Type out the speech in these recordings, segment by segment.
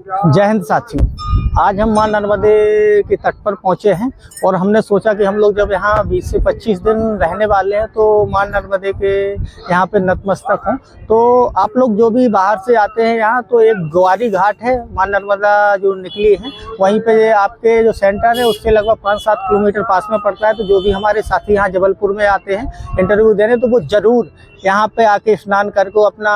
जय हिंद साथियों। आज हम मां नर्मदे के तट पर पहुंचे हैं और हमने सोचा कि हम लोग जब यहाँ 20 से 25 दिन रहने वाले हैं तो मां नर्मदे के यहाँ पे नतमस्तक हों। तो आप लोग जो भी बाहर से आते हैं यहाँ, तो एक ग्वारी घाट है, मां नर्मदा जो निकली है वहीं पे आपके जो सेंटर है उससे लगभग 5-7 किलोमीटर पास में पड़ता है। तो जो भी हमारे साथी यहाँ जबलपुर में आते हैं इंटरव्यू देने, तो वो ज़रूर यहाँ पे आके स्नान करके अपना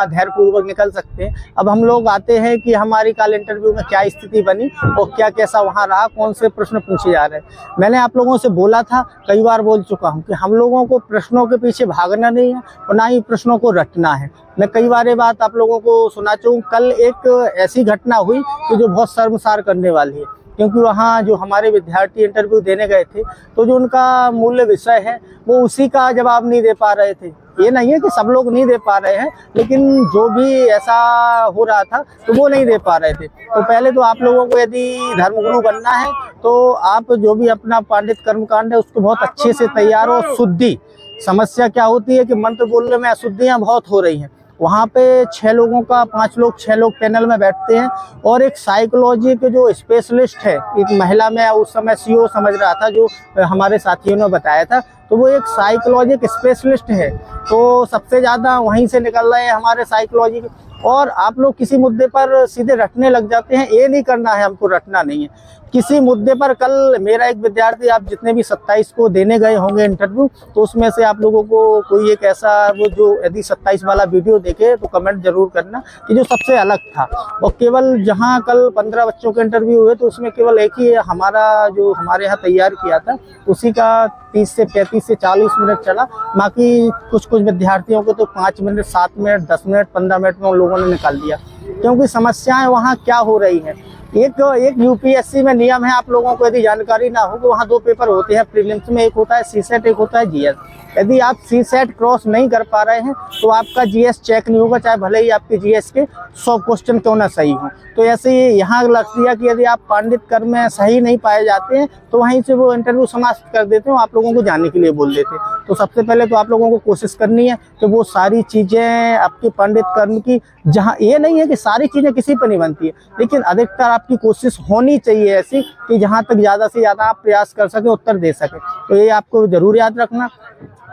धैर्यपूर्वक निकल सकते हैं। अब हम लोग आते हैं कि हमारी कल इंटरव्यू में क्या स्थिति बनी और क्या कैसा वहाँ रहा, कौन से प्रश्न पूछे जा रहे हैं। मैंने आप लोगों से बोला था, कई बार बोल चुका हूँ कि हम लोगों को प्रश्नों के पीछे भागना नहीं है और ना ही प्रश्नों को रटना है। मैं कई बार ये बात आप लोगों को सुना चुका। कल एक ऐसी घटना हुई कि जो बहुत शर्मसार करने वाली है, क्योंकि वहाँ जो हमारे विद्यार्थी इंटरव्यू देने गए थे तो जो उनका मूल्य विषय है वो उसी का जवाब नहीं दे पा रहे थे। ये नहीं है कि सब लोग नहीं दे पा रहे हैं, लेकिन जो भी ऐसा हो रहा था तो वो नहीं दे पा रहे थे। तो पहले तो आप लोगों को यदि धर्मगुरु बनना है तो आप जो भी अपना पांडित कर्मकांड है उसको बहुत अच्छे से तैयार हो। शुद्धि, समस्या क्या होती है कि मंत्र बोलने में अशुद्धियाँ बहुत हो रही हैं। वहाँ पे 6 लोगों का 5 लोग 6 लोग पैनल में बैठते हैं और एक साइकोलॉजी के जो स्पेशलिस्ट है, एक महिला में उस समय सीओ समझ रहा था, जो हमारे साथियों ने बताया था, तो वो एक साइकोलॉजी के स्पेशलिस्ट है। तो सबसे ज़्यादा वहीं से निकल रहे हैं हमारे साइकोलॉजी के। और आप लोग किसी मुद्दे पर सीधे रटने लग जाते हैं, ये नहीं करना है, हमको रटना नहीं है किसी मुद्दे पर। कल मेरा एक विद्यार्थी, आप जितने भी 27 को देने गए होंगे इंटरव्यू, तो उसमें से आप लोगों को कोई एक ऐसा वो जो यदि 27 वाला वीडियो देखे तो कमेंट जरूर करना कि जो सबसे अलग था। और केवल जहां कल 15 बच्चों के इंटरव्यू हुए तो उसमें केवल एक ही हमारा जो हमारे यहाँ तैयार किया था उसी का 30 से 35 से 40 मिनट चला। बाकी कुछ विद्यार्थियों को तो 5 मिनट, 7 मिनट, 10 मिनट, 15 मिनट में उन लोगों ने निकाल दिया। क्योंकि समस्याएं वहाँ क्या हो रही हैं, एक यूपीएससी में नियम है, आप लोगों को यदि जानकारी ना हो तो वहाँ 2 पेपर होते हैं प्रीलिम्स में, एक होता है सीसेट, एक होता है जीएस। यदि आप सीसेट क्रॉस नहीं कर पा रहे हैं तो आपका जीएस चेक नहीं होगा, चाहे भले ही आपके जीएस के 100 क्वेश्चन क्यों ना सही हो। तो ऐसे ही यहाँ लग दिया कि यदि आप पांडित कर्म में सही नहीं पाए जाते हैं तो वहीं से वो इंटरव्यू समाप्त कर देते हैं, आप लोगों को जाने के लिए बोल देते हैं। तो सबसे पहले तो आप लोगों को कोशिश करनी है कि वो सारी चीज़ें आपके पंडित कर्म की, जहाँ ये नहीं है कि सारी चीज़ें किसी पर नहीं बनती है, लेकिन अधिकतर आपकी कोशिश होनी चाहिए ऐसी कि जहाँ तक ज़्यादा से ज़्यादा आप प्रयास कर सकें, उत्तर दे सकें। तो ये आपको ज़रूर याद रखना।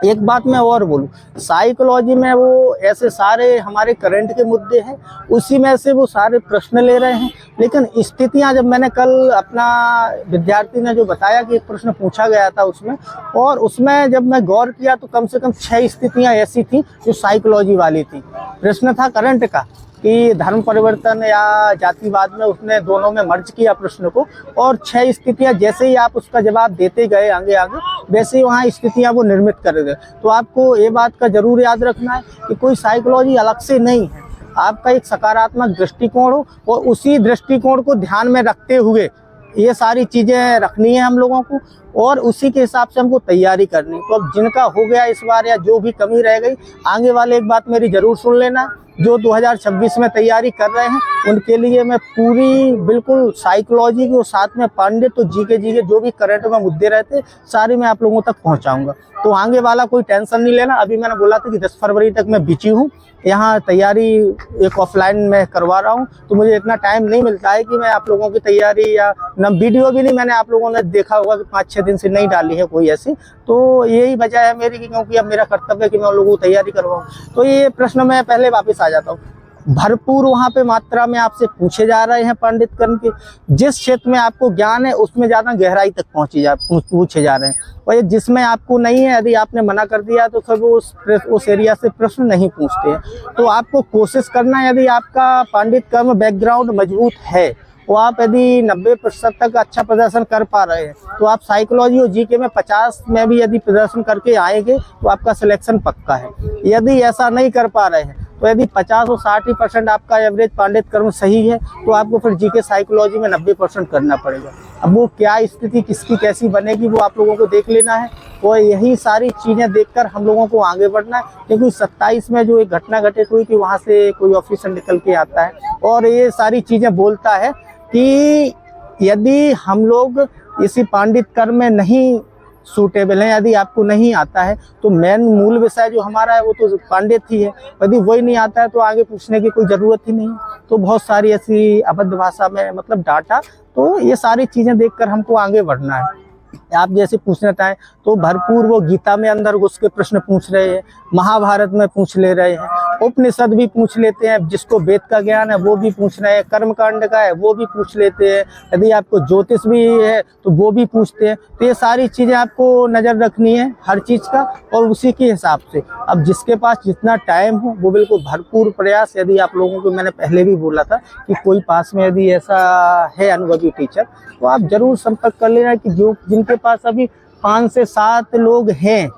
एक बात मैं और बोलूँ, साइकोलॉजी में वो ऐसे सारे हमारे करंट के मुद्दे हैं, उसी में से वो सारे प्रश्न ले रहे हैं। लेकिन स्थितियां, जब मैंने कल अपना विद्यार्थी ने जो बताया कि एक प्रश्न पूछा गया था उसमें, और उसमें जब मैं गौर किया तो कम से कम 6 स्थितियां ऐसी थी जो साइकोलॉजी वाली थी। प्रश्न था करंट का कि धर्म परिवर्तन या जातिवाद में, उसने दोनों में मर्ज किया प्रश्न को, और 6 स्थितियां जैसे ही आप उसका जवाब देते गए आगे आगे, वैसे ही वहाँ स्थितियां वो निर्मित कर गए। तो आपको ये बात का जरूर याद रखना है कि कोई साइकोलॉजी अलग से नहीं है, आपका एक सकारात्मक दृष्टिकोण हो और उसी दृष्टिकोण को ध्यान में रखते हुए ये सारी चीज़ें रखनी है हम लोगों को, और उसी के हिसाब से हमको तैयारी करनी। तो अब जिनका हो गया इस बार या जो भी कमी रह गई, आगे वाले एक बात मेरी ज़रूर सुन लेना, जो 2026 में तैयारी कर रहे हैं उनके लिए मैं पूरी बिल्कुल साइकोलॉजी की और साथ में पांडित तो जीके जो भी करंट में मुद्दे रहते सारे मैं आप लोगों तक पहुंचाऊंगा। तो आगे वाला कोई टेंशन नहीं लेना। अभी मैंने बोला था कि 10 फरवरी तक मैं बिजी हूँ, यहाँ तैयारी एक ऑफलाइन में करवा रहा हूँ, तो मुझे इतना टाइम नहीं मिलता है कि मैं आप लोगों की तैयारी, या न वीडियो भी नहीं, मैंने आप लोगों ने देखा होगा कि 5-6 दिन से नहीं डाली है कोई ऐसी। तो यही वजह है मेरी, क्योंकि अब मेरा कर्तव्य है कि मैं उन लोगों को तैयारी करवाऊँ। तो ये प्रश्न मैं पहले वापस आ जाता हूँ। भरपूर वहाँ पे मात्रा में आपसे पूछे जा रहे हैं पंडित कर्म के, जिस क्षेत्र में आपको ज्ञान है उसमें ज़्यादा गहराई तक पूछे जा रहे हैं, और जिसमें आपको नहीं है, यदि आपने मना कर दिया तो फिर वो उस एरिया से प्रश्न नहीं पूछते हैं। तो आपको कोशिश करना है, यदि आपका पंडित कर्म बैकग्राउंड मजबूत है, वो आप यदि 90% तक अच्छा प्रदर्शन कर पा रहे हैं, तो आप साइकोलॉजी और जीके में 50 में भी यदि प्रदर्शन करके आएंगे तो आपका सिलेक्शन पक्का है। यदि ऐसा नहीं कर पा रहे हैं तो यदि 50 और 60% आपका एवरेज पांडित कर्म सही है तो आपको फिर जीके साइकोलॉजी में 90% करना पड़ेगा। अब वो क्या स्थिति किसकी कैसी बनेगी वो आप लोगों को देख लेना है, और यही सारी चीज़ें देखकर हम लोगों को आगे बढ़ना है। क्योंकि 27 में जो एक घटना घटित हुई कि वहाँ से कोई ऑफिसर निकल के आता है और ये सारी चीज़ें बोलता है कि यदि हम लोग इसी पांडित कर्म में नहीं सूटेबल हैं। यदि आपको नहीं आता है तो मेन मूल विषय जो हमारा है वो तो पांडित्य ही है, यदि वही नहीं आता है तो आगे पूछने की कोई ज़रूरत ही नहीं है। तो बहुत सारी ऐसी अभद्र भाषा में मतलब डाटा, तो ये सारी चीज़ें देखकर हमको आगे बढ़ना है। आप जैसे पूछना चाहें तो भरपूर वो गीता में अंदर घुस के प्रश्न पूछ रहे हैं, महाभारत में पूछ ले रहे हैं, उपनिषद भी पूछ लेते हैं, जिसको वेद का ज्ञान है वो भी पूछ रहे हैं, कर्मकांड का है वो भी पूछ लेते हैं, यदि आपको ज्योतिष भी है तो वो भी पूछते हैं। तो ये सारी चीज़ें आपको नज़र रखनी है हर चीज़ का, और उसी के हिसाब से अब जिसके पास जितना टाइम हो वो बिल्कुल भरपूर प्रयास, यदि आप लोगों को मैंने पहले भी बोला था कि कोई पास में यदि ऐसा है अनुभवी टीचर तो आप जरूर संपर्क कर लेना, कि जो जिनके पास अभी 5 से 7 लोग हैं,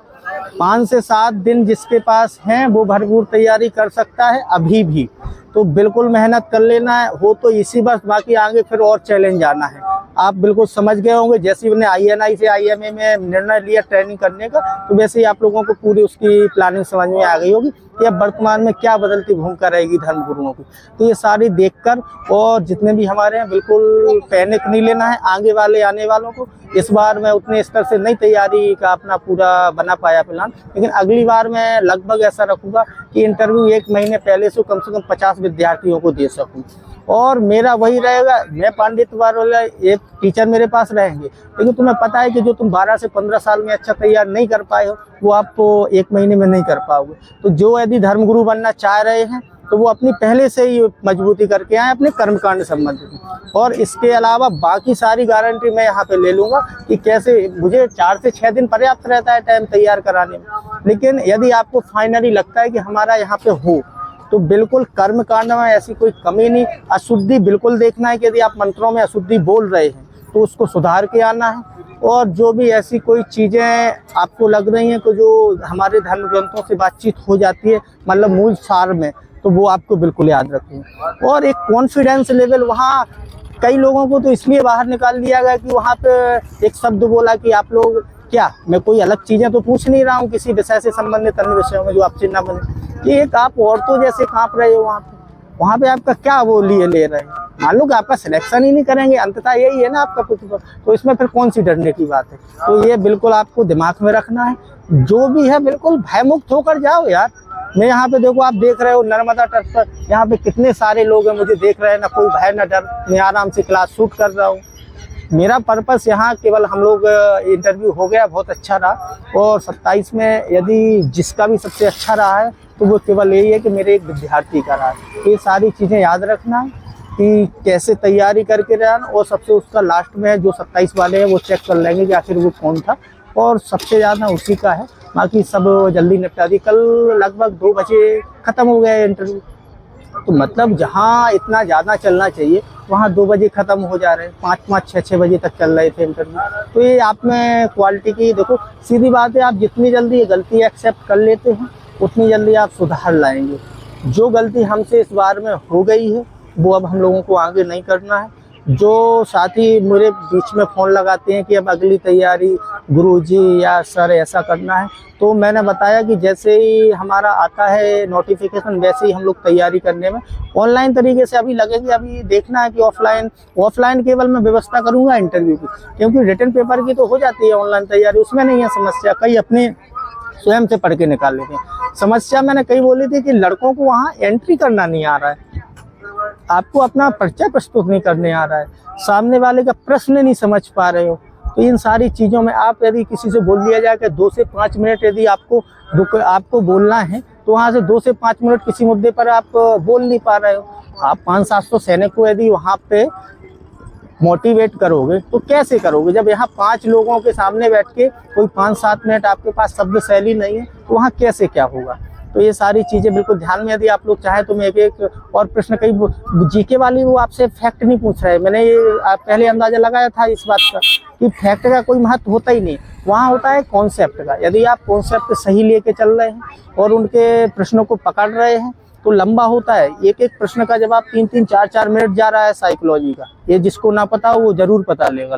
5 से 7 दिन जिसके पास हैं वो भरपूर तैयारी कर सकता है अभी भी। तो बिल्कुल मेहनत कर लेना है, हो तो इसी बस, बाकी आगे फिर और चैलेंज आना है। आप बिल्कुल समझ गए होंगे, जैसे ही मैंने INI से IMA में निर्णय लिया ट्रेनिंग करने का, तो वैसे ही आप लोगों को पूरी उसकी प्लानिंग समझ में आ गई होगी कि अब वर्तमान में क्या बदलती भूमिका रहेगी धर्म गुरुओं की। तो ये सारी देखकर, और जितने भी हमारे हैं बिल्कुल पैनिक नहीं लेना है। आगे वाले आने वालों को इस बार मैं उतने स्तर से नहीं तैयारी का अपना पूरा बना पाया प्लान, लेकिन अगली बार मैं लगभग ऐसा रखूँगा कि इंटरव्यू 1 महीने पहले से कम 50 विद्यार्थियों को दे सकूँ। और मेरा वही रहेगा, मैं पांडित्य वाला एक टीचर मेरे पास रहेंगे, लेकिन तुम्हें पता है कि जो तुम 12 से 15 साल में अच्छा तैयार नहीं कर पाए हो वो आप तो 1 महीने में नहीं कर पाओगे। तो जो यदि धर्मगुरु बनना चाह रहे हैं तो वो अपनी पहले से ही मजबूती करके आए अपने कर्मकांड संबंधित, और इसके अलावा बाकी सारी गारंटी मैं यहाँ पे ले लूँगा कि कैसे मुझे 4 से 6 दिन पर्याप्त रहता है टाइम तैयार कराने में। लेकिन यदि आपको फाइनली लगता है कि हमारा यहाँ पे हो तो बिल्कुल कर्मकांड में ऐसी कोई कमी नहीं, अशुद्धि बिल्कुल देखना है कि यदि आप मंत्रों में अशुद्धि बोल रहे हैं तो उसको सुधार के आना है। और जो भी ऐसी कोई चीज़ें आपको लग रही हैं कि जो हमारे धर्म ग्रंथों से बातचीत हो जाती है मतलब मूल सार में, तो वो आपको बिल्कुल याद रखें। और एक कॉन्फिडेंस लेवल, वहाँ कई लोगों को तो इसलिए बाहर निकाल दिया गया कि वहाँ पे एक शब्द बोला कि आप लोग क्या, मैं कोई अलग चीज़ें तो पूछ नहीं रहा हूँ किसी विषय से संबंधित अन्य विषयों में जो आपसे ना बने, कि एक आप औरतों जैसे काँप रहे हो वहाँ पे आपका क्या वो लिए ले रहे हैं। मान लो कि आपका सिलेक्शन ही नहीं करेंगे, अंततः यही है ना आपका कुछ, तो इसमें फिर कौन सी डरने की बात है। तो ये बिल्कुल आपको दिमाग में रखना है, जो भी है बिल्कुल भयमुक्त होकर जाओ यार। मैं यहाँ पे देखो, आप देख रहे हो नर्मदा तट पर यहाँ पे कितने सारे लोग हैं, मुझे देख रहे हैं, ना कोई भय ना डर, मैं आराम से क्लास शूट कर रहा हूँ। मेरा पर्पस यहाँ केवल, हम लोग इंटरव्यू हो गया बहुत अच्छा रहा, और 27 में यदि जिसका भी सबसे अच्छा रहा है तो वो केवल यही है कि मेरे एक विद्यार्थी का रहा है। ये सारी चीज़ें याद रखना कि कैसे तैयारी करके रहना, और सबसे उसका लास्ट में जो 27 वाले हैं वो चेक कर लेंगे कि आखिर वो कौन था, और सबसे ज़्यादा उसी का है। बाकी सब जल्दी निपटा दी। कल लगभग 2 बजे ख़त्म हो गया इंटरव्यू, तो मतलब जहाँ इतना ज़्यादा चलना चाहिए वहाँ 2 बजे ख़त्म हो जा रहे हैं, 5-5, 6-6 बजे तक चल रहे थे इंटरव्यू। तो ये आप में क्वालिटी की, देखो सीधी बात है, आप जितनी जल्दी ये गलती एक्सेप्ट कर लेते हैं उतनी जल्दी आप सुधार लाएंगे। जो गलती हमसे इस बार में हो गई है वो अब हम लोगों को आगे नहीं करना है। जो साथी मेरे बीच में फ़ोन लगाते हैं कि अब अगली तैयारी गुरुजी या सर ऐसा करना है, तो मैंने बताया कि जैसे ही हमारा आता है नोटिफिकेशन वैसे ही हम लोग तैयारी करने में ऑनलाइन तरीके से अभी लगेंगे। अभी देखना है कि ऑफलाइन केवल मैं व्यवस्था करूंगा इंटरव्यू की, क्योंकि रिटन पेपर की तो हो जाती है ऑनलाइन तैयारी, उसमें नहीं है समस्या। कई अपने स्वयं से पढ़ के निकाल लेते हैं। समस्या मैंने कई बोली थी कि लड़कों को वहाँ एंट्री करना नहीं आ रहा है, आपको अपना परिचय प्रस्तुत नहीं करने आ रहा है, सामने वाले का प्रश्न नहीं समझ पा रहे हो। तो इन सारी चीज़ों में आप यदि किसी से बोल दिया जाए कि 2 से 5 मिनट यदि आपको बोलना है, तो वहाँ से 2 से 5 मिनट किसी मुद्दे पर आप बोल नहीं पा रहे हो। आप 500-700 सैनिक को यदि वहाँ पे मोटिवेट करोगे तो कैसे करोगे, जब यहाँ 5 लोगों के सामने बैठ के कोई 5-7 मिनट आपके पास शब्द शैली नहीं है, तो वहाँ कैसे क्या होगा। तो ये सारी चीज़ें बिल्कुल ध्यान में, यदि आप लोग चाहें तो मैं एक और प्रश्न, कई जीके वाली वो आपसे फैक्ट नहीं पूछ रहे, मैंने ये पहले अंदाजा लगाया था इस बात का कि फैक्ट का कोई महत्व होता ही नहीं, वहाँ होता है कॉन्सेप्ट का। यदि आप कॉन्सेप्ट सही लेके चल रहे हैं और उनके प्रश्नों को पकड़ रहे हैं तो लंबा होता है, एक एक प्रश्न का जवाब 3-3, 4-4 मिनट जा रहा है साइकोलॉजी का, ये जिसको ना पता हो वो जरूर पता लेगा।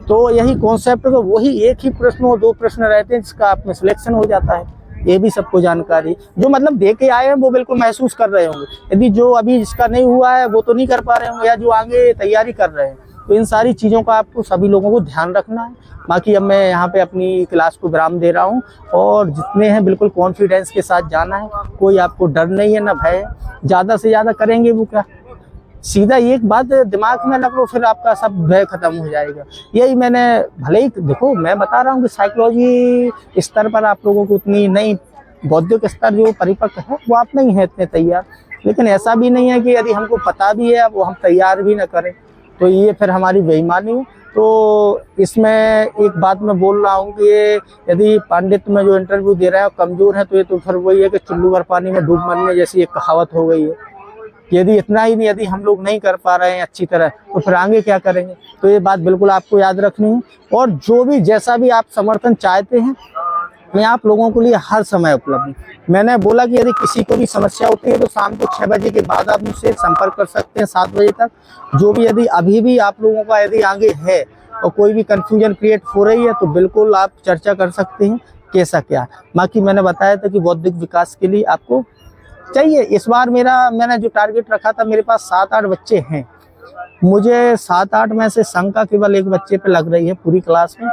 तो यही कॉन्सेप्ट का, वही एक ही प्रश्न और 2 प्रश्न रहते हैं जिसका आप में सिलेक्शन हो जाता है। ये भी सबको जानकारी, जो मतलब दे के आए हैं वो बिल्कुल महसूस कर रहे होंगे। यदि जो अभी जिसका नहीं हुआ है वो तो नहीं कर पा रहे होंगे, या जो आगे तैयारी कर रहे हैं तो इन सारी चीज़ों का आपको सभी लोगों को ध्यान रखना है। बाकी अब मैं यहाँ पे अपनी क्लास को विराम दे रहा हूँ, और जितने हैं बिल्कुल कॉन्फिडेंस के साथ जाना है, कोई आपको डर नहीं है ना भय है। ज़्यादा से ज़्यादा करेंगे वो क्या, सीधा एक बात दिमाग में रख लो, फिर आपका सब भय खत्म हो जाएगा। यही मैंने, भले ही देखो मैं बता रहा हूँ कि साइकोलॉजी स्तर पर आप लोगों को उतनी नहीं, बौद्धिक स्तर जो परिपक्व है वो आप नहीं है इतने तैयार, लेकिन ऐसा भी नहीं है कि यदि हमको पता भी है वो हम तैयार भी ना करें, तो ये फिर हमारी बेईमानी है। तो इसमें एक बात मैं बोल रहा हूँ कि ये यदि पंडित में जो इंटरव्यू दे रहा है कमजोर है, तो ये तो फिर वही है कि चुल्लू भर पानी में डूब मरने जैसी एक कहावत हो गई है। यदि इतना ही नहीं, यदि हम लोग नहीं कर पा रहे हैं अच्छी तरह, तो फिर आगे क्या करेंगे। तो ये बात बिल्कुल आपको याद रखनी है, और जो भी जैसा भी आप समर्थन चाहते हैं, मैं आप लोगों के लिए हर समय उपलब्ध हूँ। मैंने बोला कि यदि किसी को भी समस्या होती है तो शाम को 6 बजे के बाद आप मुझसे संपर्क कर सकते हैं, 7 बजे तक। जो भी यदि अभी भी आप लोगों का यदि आगे है और कोई भी कंफ्यूजन क्रिएट हो रही है, तो बिल्कुल आप चर्चा कर सकते हैं कैसा क्या। बाकी मैंने बताया था कि बौद्धिक विकास के लिए आपको चाहिए, इस बार मैंने जो टारगेट रखा था, मेरे पास 7-8 बच्चे हैं। मुझे 7-8 में से शंका केवल एक बच्चे पे लग रही है पूरी क्लास में,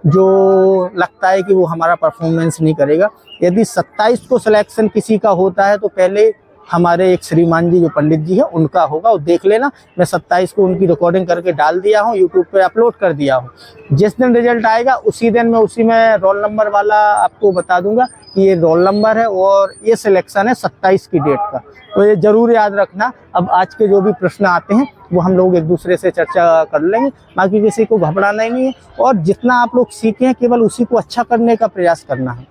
जो लगता है कि वो हमारा परफॉर्मेंस नहीं करेगा। यदि 27 को सिलेक्शन किसी का होता है तो पहले हमारे एक श्रीमान जी जो पंडित जी है उनका होगा, और देख लेना, मैं 27 को उनकी रिकॉर्डिंग करके डाल दिया हूँ, यूट्यूब पे अपलोड कर दिया हूँ। जिस दिन रिजल्ट आएगा उसी दिन मैं उसी में रोल नंबर वाला आपको बता दूंगा कि ये रोल नंबर है और ये सिलेक्शन है 27 की डेट का। तो ये जरूर याद रखना। अब आज के जो भी प्रश्न आते हैं वो हम लोग एक दूसरे से चर्चा कर लेंगे, बाकी किसी को घबराना ही नहीं है, और जितना आप लोग सीखे हैं केवल उसी को अच्छा करने का प्रयास करना है।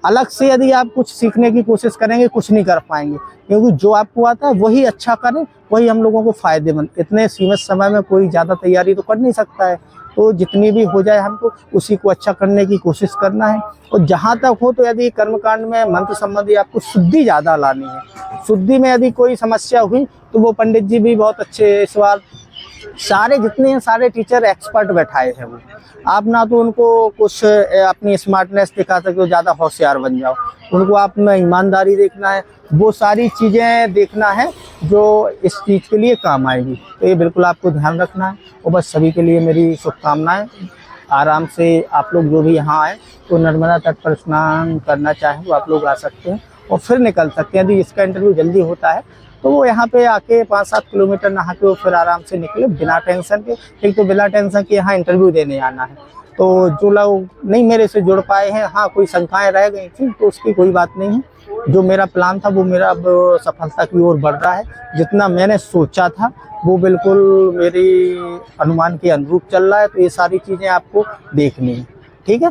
अलग से यदि आप कुछ सीखने की कोशिश करेंगे कुछ नहीं कर पाएंगे, क्योंकि जो आपको आता है वही अच्छा करें, वही हम लोगों को फायदेमंद। इतने सीमित समय में कोई ज़्यादा तैयारी तो कर नहीं सकता है, तो जितनी भी हो जाए हमको उसी को अच्छा करने की कोशिश करना है। और जहाँ तक हो तो यदि कर्मकांड में मंत्र संबंधी आपको शुद्धि ज़्यादा लानी है, शुद्धि में यदि कोई समस्या हुई तो वो पंडित जी भी बहुत अच्छे, इस बार सारे जितने हैं सारे टीचर एक्सपर्ट बैठाए हैं। वो आप ना तो उनको कुछ अपनी स्मार्टनेस दिखा सकते हो, ज़्यादा होशियार बन जाओ, उनको आप में ईमानदारी देखना है, वो सारी चीज़ें देखना है जो इस चीज़ के लिए काम आएगी। तो ये बिल्कुल आपको ध्यान रखना है, और बस सभी के लिए मेरी शुभकामनाएं। आराम से आप लोग जो भी यहाँ आए तो नर्मदा तट पर स्नान करना चाहें तो आप लोग आ सकते हैं और फिर निकल सकते हैं। यदि इसका इंटरव्यू जल्दी होता है तो वो यहाँ पे आके 5-7 किलोमीटर नहा के वो फिर आराम से निकले बिना टेंशन के। एक तो बिना टेंशन के यहाँ इंटरव्यू देने आना है। तो जो लोग नहीं मेरे से जुड़ पाए हैं, हाँ कोई शंकाएं रह गई थी, तो उसकी कोई बात नहीं है। जो मेरा प्लान था वो मेरा अब सफलता की ओर बढ़ रहा है। जितना मैंने सोचा था वो बिल्कुल मेरी अनुमान के अनुरूप चल रहा है। तो ये सारी चीज़ें आपको देखनी है, ठीक है।